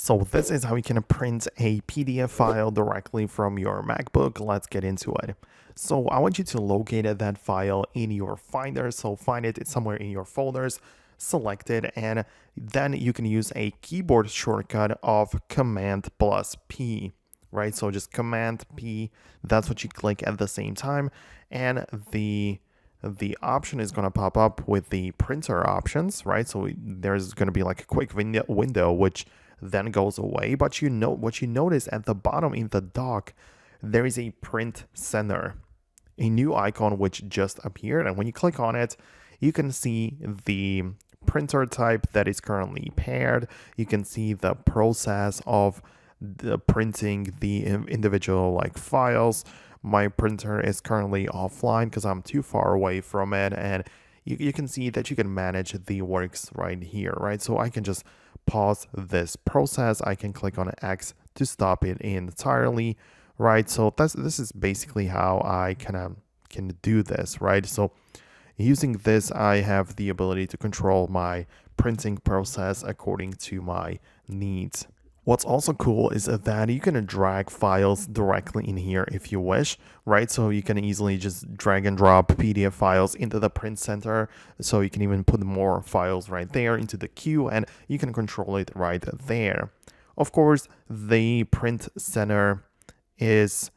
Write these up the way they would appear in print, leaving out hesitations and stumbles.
So this is how you can print a PDF file directly from your MacBook. Let's get into it. So I want you to locate that file in your Finder. So find it somewhere in your folders, select it, and then you can use a keyboard shortcut of Command plus P, right? So just Command P, that's what you click at the same time. And the option is going to pop up with the printer options, right? So there's going to be like a quick window which then goes away, but what you notice at the bottom in the dock, there is a print center, a new icon which just appeared, and when you click on it, you can see the printer type that is currently paired. You can see the process of the printing the individual like files. My printer is currently offline because I'm too far away from it, and you can see that you can manage the works right here, right? So I can just pause this process. I can click on X to stop it entirely, right? So this is basically how I can do this, right? So using this, I have the ability to control my printing process according to my needs. What's also cool is that you can drag files directly in here if you wish, right? So you can easily just drag and drop PDF files into the print center. So you can even put more files right there into the queue, and you can control it right there. Of course, the print center is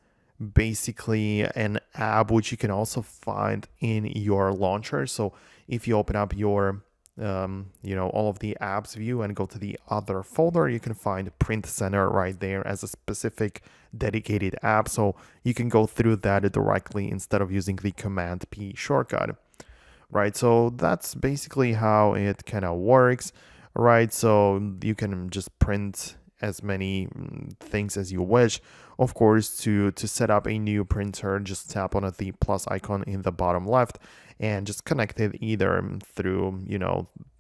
basically an app which you can also find in your launcher. So if you open up your all of the apps view and go to the other folder, you can find Print Center right there as a specific dedicated app. So you can go through that directly instead of using the Command P shortcut, right? So that's basically how it kind of works, right? So you can just print as many things as you wish. Of course, to set up a new printer, just tap on the plus icon in the bottom left and just connect it either through,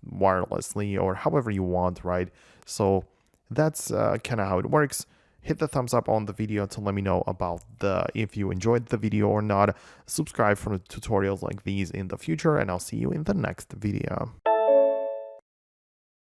wirelessly or however you want, right? So that's kind of how it works. Hit the thumbs up on the video to let me know about if you enjoyed the video or not. Subscribe for tutorials like these in the future, and I'll see you in the next video.